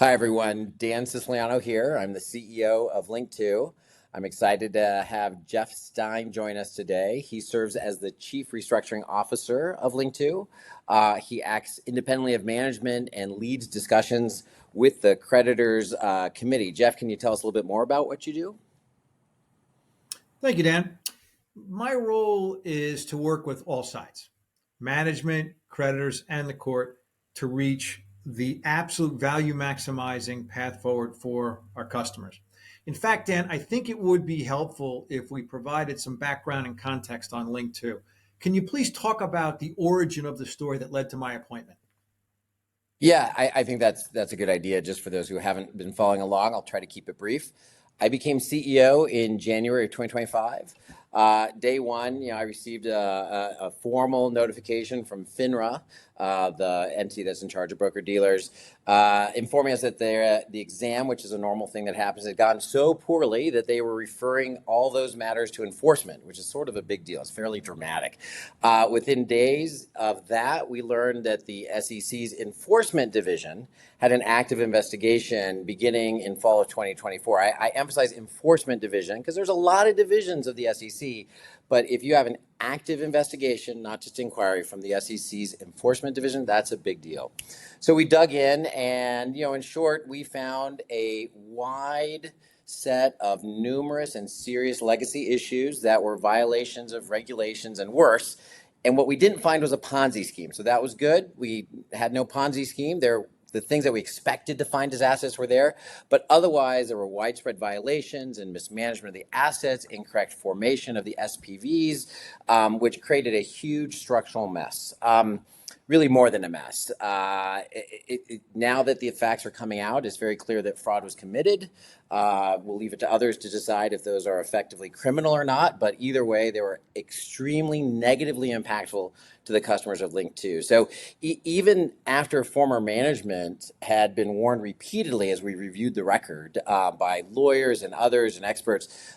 Hi, everyone. Dan Siciliano here. I'm the CEO of Linqto. I'm excited to have Jeff Stein join us today. He serves as the Chief Restructuring Officer of Linqto. He acts independently of management and leads discussions with the creditors committee. Jeff, can you tell us a little bit more about what you do? Thank you, Dan. My role is to work with all sides, management, creditors, and the court to reach the absolute value maximizing path forward for our customers. In fact, Dan, I think it would be helpful if we provided some background and context on Linqto. Can you please talk about the origin of the story that led to my appointment? Yeah, I think that's a good idea. Just for those who haven't been following along, I'll try to keep it brief. I became CEO in January of 2025. Day one, I received a formal notification from FINRA, the entity that's in charge of broker dealers, informing us that the exam, which is a normal thing that happens, had gone so poorly that they were referring all those matters to enforcement, which is sort of a big deal. It's fairly dramatic. Within days of that, we learned that the SEC's enforcement division had an active investigation beginning in fall of 2024. I emphasize enforcement division because there's a lot of divisions of the SEC, but if you have an active investigation, not just inquiry from the SEC's enforcement division, that's a big deal. So we dug in and, in short, we found a wide set of numerous and serious legacy issues that were violations of regulations and worse. And what we didn't find was a Ponzi scheme. So that was good. We had no Ponzi scheme. The things that we expected to find as assets were there, but otherwise there were widespread violations and mismanagement of the assets, incorrect formation of the SPVs, which created a huge structural mess. Really more than a mess. Now that the facts are coming out, it's very clear that fraud was committed. We'll leave it to others to decide if those are effectively criminal or not, but either way, they were extremely negatively impactful to the customers of Linqto. So even after former management had been warned repeatedly as we reviewed the record by lawyers and others and experts,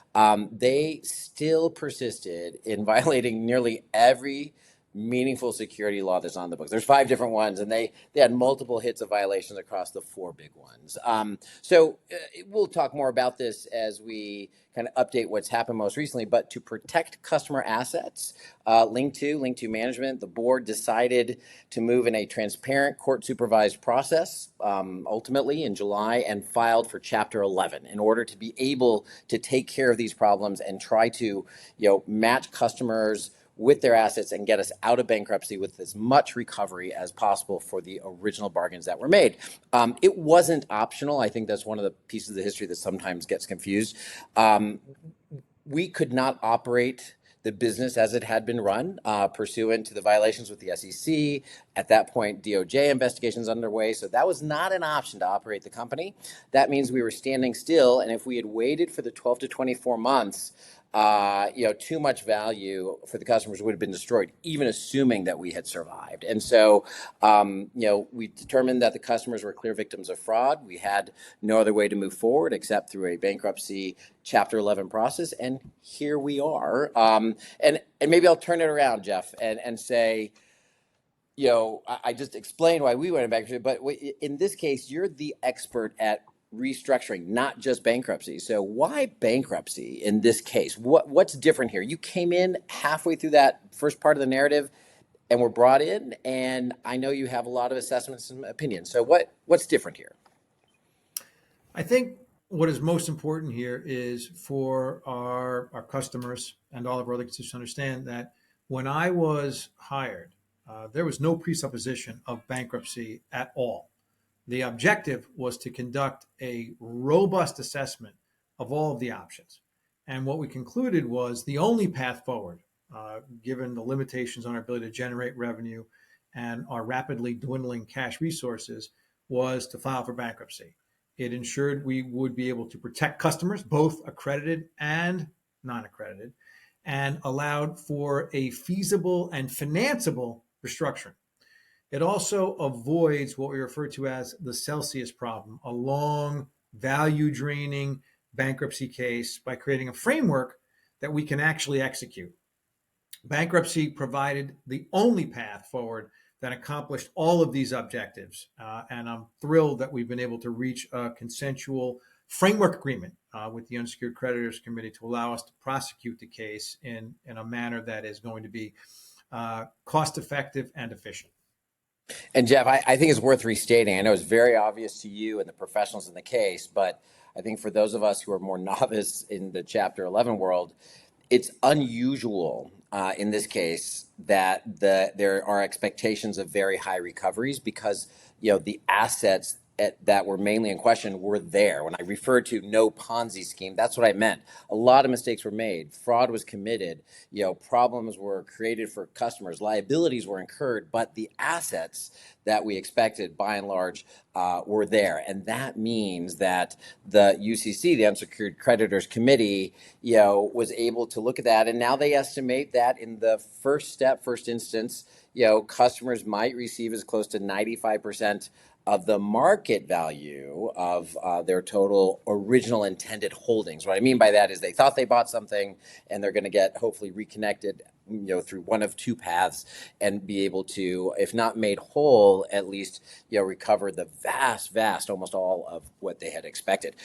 they still persisted in violating nearly every meaningful security law that's on the books. There's 5 different ones, and they had multiple hits of violations across the 4 big ones. So we'll talk more about this as we kind of update what's happened most recently. But to protect customer assets, Linqto Management, the board decided to move in a transparent court-supervised process, ultimately in July, and filed for Chapter 11 in order to be able to take care of these problems and try to, match customers with their assets and get us out of bankruptcy with as much recovery as possible for the original bargains that were made. It wasn't optional. I think that's one of the pieces of the history that sometimes gets confused. We could not operate the business as it had been run, pursuant to the violations with the SEC. At that point, DOJ investigations underway. So that was not an option to operate the company. That means we were standing still. And if we had waited for the 12 to 24 months, too much value for the customers would have been destroyed, even assuming that we had survived. And so, we determined that the customers were clear victims of fraud. We had no other way to move forward except through a bankruptcy Chapter 11 process. And here we are. And maybe I'll turn it around, Jeff, and say, I just explained why we went in bankruptcy, but in this case, you're the expert at restructuring, not just bankruptcy. So why bankruptcy in this case? What's different here? You came in halfway through that first part of the narrative and were brought in, and I know you have a lot of assessments and opinions. So what's different here? I think what is most important here is for our customers and all of our other constituents to understand that when I was hired, there was no presupposition of bankruptcy at all. The objective was to conduct a robust assessment of all of the options. And what we concluded was the only path forward, given the limitations on our ability to generate revenue and our rapidly dwindling cash resources, was to file for bankruptcy. It ensured we would be able to protect customers, both accredited and non-accredited, and allowed for a feasible and financeable restructuring. It also avoids what we refer to as the Celsius problem, a long, value-draining bankruptcy case, by creating a framework that we can actually execute. Bankruptcy provided the only path forward that accomplished all of these objectives. And I'm thrilled that we've been able to reach a consensual framework agreement with the Unsecured Creditors Committee to allow us to prosecute the case in a manner that is going to be cost effective and efficient. And Jeff, I think it's worth restating. I know it's very obvious to you and the professionals in the case, but I think for those of us who are more novice in the Chapter 11 world, it's unusual in this case that there are expectations of very high recoveries because the assets that were mainly in question were there. When I referred to no Ponzi scheme, that's what I meant. A lot of mistakes were made. Fraud was committed. Problems were created for customers. Liabilities were incurred, but the assets that we expected, by and large, were there. And that means that the UCC, the Unsecured Creditors Committee, was able to look at that. And now they estimate that in the first instance, customers might receive as close to 95% of the market value of their total original intended holdings. What I mean by that is they thought they bought something and they're going to get hopefully reconnected through one of two paths and be able to, if not made whole, at least recover the vast, almost all of what they had expected.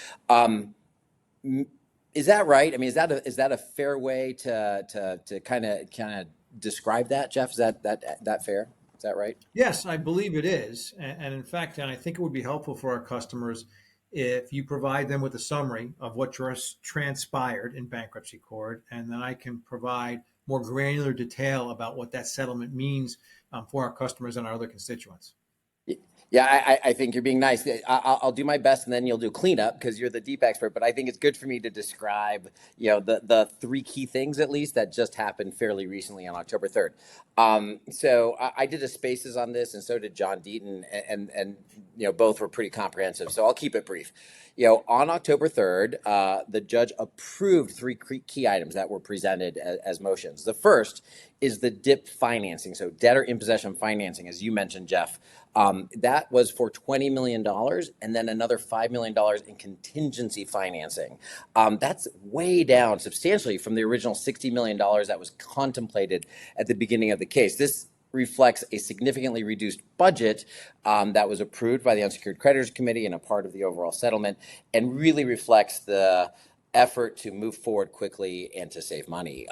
Is that right? I mean, is that a fair way to kind of describe that, Jeff? Is that fair? Is that right? Yes, I believe it is. And in fact, and I think it would be helpful for our customers if you provide them with a summary of what just transpired in bankruptcy court, and then I can provide more granular detail about what that settlement means for our customers and our other constituents. Yeah, I think you're being nice. I'll do my best, and then you'll do cleanup because you're the deep expert. But I think it's good for me to describe, the three key things at least that just happened fairly recently on October 3rd. So I did a Spaces on this, and so did John Deaton, and both were pretty comprehensive. So I'll keep it brief. On October 3rd, the judge approved three key items that were presented as motions. The first is the DIP financing, so debtor in possession financing, as you mentioned, Jeff. That was for $20 million and then another $5 million in contingency financing. That's way down substantially from the original $60 million that was contemplated at the beginning of the case. This reflects a significantly reduced budget that was approved by the Unsecured Creditors Committee and a part of the overall settlement, and really reflects the effort to move forward quickly and to save money.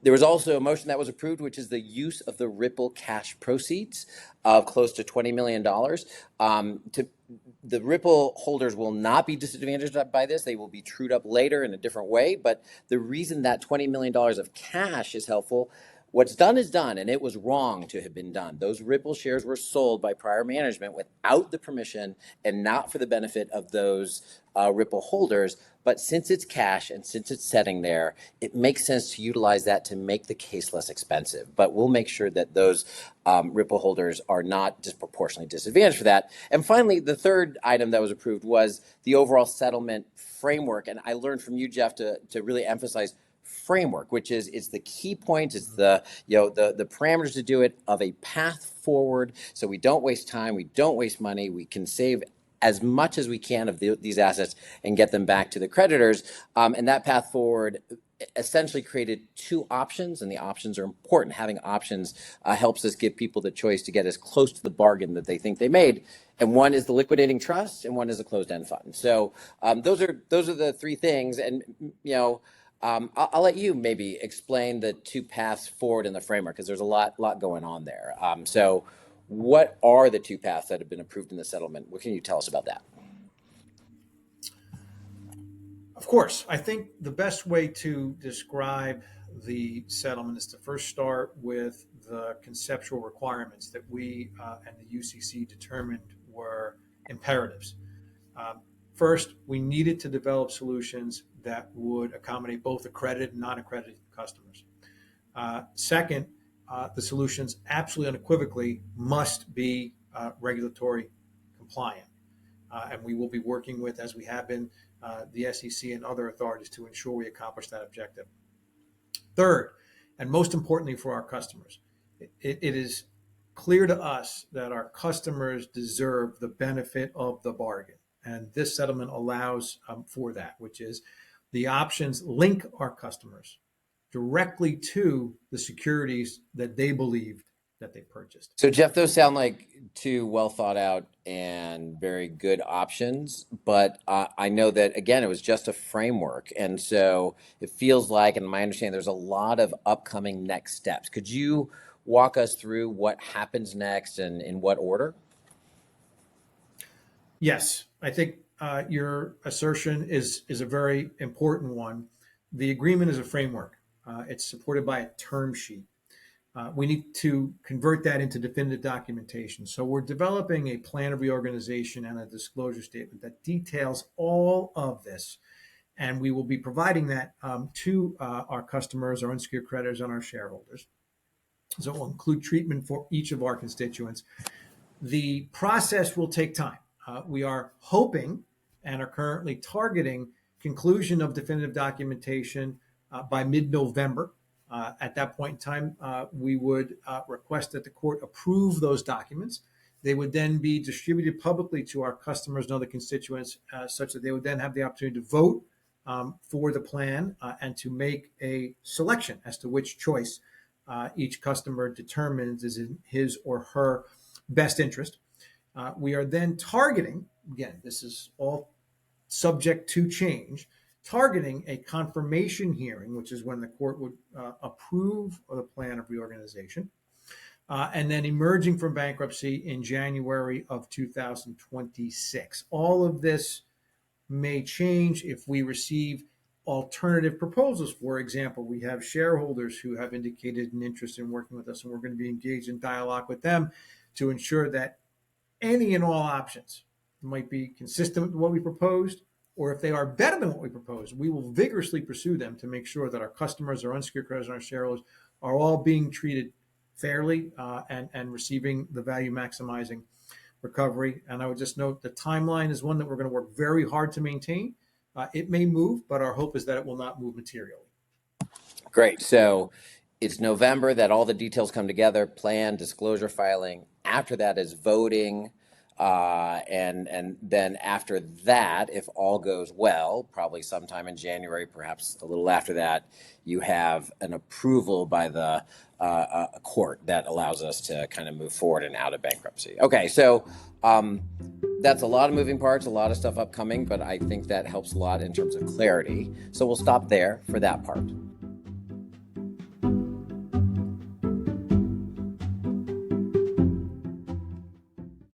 There was also a motion that was approved, which is the use of the Ripple cash proceeds of close to $20 million. The Ripple holders will not be disadvantaged by this. They will be trued up later in a different way. But the reason that $20 million of cash is helpful, what's done is done, and it was wrong to have been done. Those Ripple shares were sold by prior management without the permission and not for the benefit of those Ripple holders. But since it's cash and since it's sitting there, it makes sense to utilize that to make the case less expensive. But we'll make sure that those Ripple holders are not disproportionately disadvantaged for that. And finally, the third item that was approved was the overall settlement framework. And I learned from you, Jeff, to really emphasize framework, which is it's the key points, it's the parameters to do it of a path forward, so we don't waste time, we don't waste money, we can save as much as we can of these assets and get them back to the creditors. And that path forward essentially created two options, and the options are important. Having options helps us give people the choice to get as close to the bargain that they think they made. And one is the liquidating trust, and one is a closed-end fund. So those are the three things. And I'll let you maybe explain the two paths forward in the framework, because there's a lot going on there. So what are the two paths that have been approved in the settlement? What can you tell us about that? Of course, I think the best way to describe the settlement is to first start with the conceptual requirements that we and the UCC determined were imperatives. First, we needed to develop solutions that would accommodate both accredited and non-accredited customers. Second, the solutions absolutely unequivocally must be regulatory compliant. And we will be working with, as we have been, the SEC and other authorities to ensure we accomplish that objective. Third, and most importantly for our customers, it is clear to us that our customers deserve the benefit of the bargain. And this settlement allows for that, which is the options link our customers directly to the securities that they believed that they purchased. So, Jeff, those sound like two well thought out and very good options. But I know that, again, it was just a framework. And so it feels like, in my understanding, there's a lot of upcoming next steps. Could you walk us through what happens next and in what order? Yes, I think your assertion is a very important one. The agreement is a framework. It's supported by a term sheet. We need to convert that into definitive documentation. So we're developing a plan of reorganization and a disclosure statement that details all of this. And we will be providing that to our customers, our unsecured creditors, and our shareholders. So it will include treatment for each of our constituents. The process will take time. We are hoping and are currently targeting conclusion of definitive documentation by mid-November. At that point in time, we would request that the court approve those documents. They would then be distributed publicly to our customers and other constituents, such that they would then have the opportunity to vote for the plan and to make a selection as to which choice each customer determines is in his or her best interest. We are then targeting, again, this is all subject to change, targeting a confirmation hearing, which is when the court would approve of the plan of reorganization, and then emerging from bankruptcy in January of 2026. All of this may change if we receive alternative proposals. For example, we have shareholders who have indicated an interest in working with us, and we're going to be engaged in dialogue with them to ensure that any and all options might be consistent with what we proposed, or if they are better than what we proposed, we will vigorously pursue them to make sure that our customers, our unsecured creditors, and our shareholders are all being treated fairly and receiving the value maximizing recovery. And I would just note the timeline is one that we're going to work very hard to maintain. It may move, but our hope is that it will not move materially. Great. So it's November that all the details come together, plan, disclosure filing. After that is voting. And then after that, if all goes well, probably sometime in January, perhaps a little after that, you have an approval by the court that allows us to kind of move forward and out of bankruptcy. Okay, so that's a lot of moving parts, a lot of stuff upcoming, but I think that helps a lot in terms of clarity. So we'll stop there for that part.